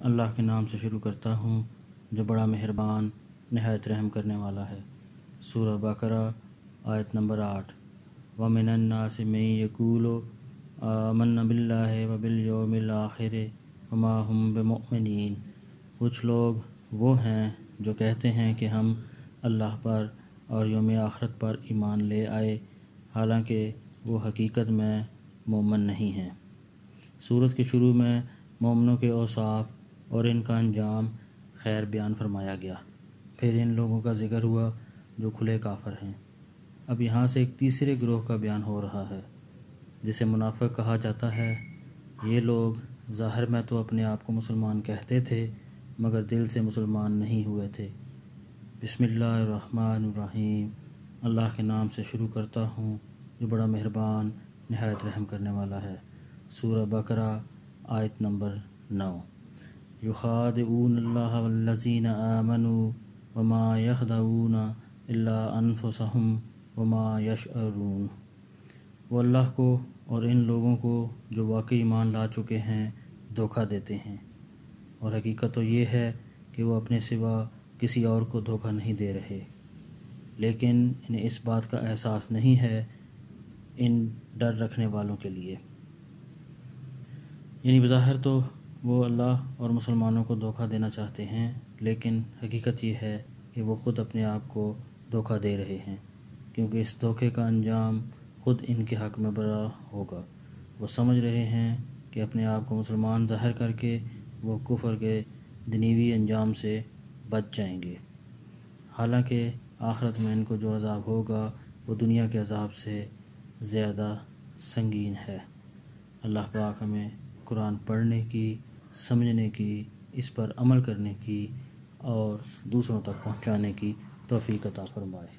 اللہ کے نام سے شروع کرتا ہوں جو بڑا مہربان نہایت رحم کرنے والا ہے۔ سورہ بقرہ آیت نمبر 8۔ وَمِنَ النَّاسِ مَن يَقُولُ آمَنَّا بِاللَّهِ وَبِالْيَوْمِ الْآخِرِ وَمَا هُم بِمُؤْمِنِينَ۔ کچھ لوگ وہ ہیں جو کہتے ہیں کہ ہم اللہ پر اور یوم آخرت پر ایمان لے آئے، حالانکہ وہ حقیقت میں مومن نہیں ہیں۔ سورت کے شروع میں مومنوں کے اوصاف اور ان کا انجام خیر بیان فرمایا گیا، پھر ان لوگوں کا ذکر ہوا جو کھلے کافر ہیں۔ اب یہاں سے ایک تیسرے گروہ کا بیان ہو رہا ہے جسے منافق کہا جاتا ہے۔ یہ لوگ ظاہر میں تو اپنے آپ کو مسلمان کہتے تھے مگر دل سے مسلمان نہیں ہوئے تھے۔ بسم اللہ الرحمن الرحیم۔ اللہ کے نام سے شروع کرتا ہوں جو بڑا مہربان نہایت رحم کرنے والا ہے۔ سورہ بقرہ آیت نمبر 9۔ یخادعون اللہ والذین آمنوا وما یخدعون الا انفسهم وما یشعرون۔ وہ اللہ کو اور ان لوگوں کو جو واقعی ایمان لا چکے ہیں دھوکہ دیتے ہیں، اور حقیقت تو یہ ہے کہ وہ اپنے سوا کسی اور کو دھوکہ نہیں دے رہے، لیکن انہیں اس بات کا احساس نہیں ہے ان ڈر رکھنے والوں کے لیے۔ یعنی بظاہر تو وہ اللہ اور مسلمانوں کو دھوکہ دینا چاہتے ہیں، لیکن حقیقت یہ ہے کہ وہ خود اپنے آپ کو دھوکہ دے رہے ہیں، کیونکہ اس دھوکے کا انجام خود ان کے حق میں برا ہوگا۔ وہ سمجھ رہے ہیں کہ اپنے آپ کو مسلمان ظاہر کر کے وہ کفر کے دنیوی انجام سے بچ جائیں گے، حالانکہ آخرت میں ان کو جو عذاب ہوگا وہ دنیا کے عذاب سے زیادہ سنگین ہے۔ اللہ پاک ہمیں قرآن پڑھنے کی، سمجھنے کی، اس پر عمل کرنے کی اور دوسروں تک پہنچانے کی توفیق عطا فرمائے۔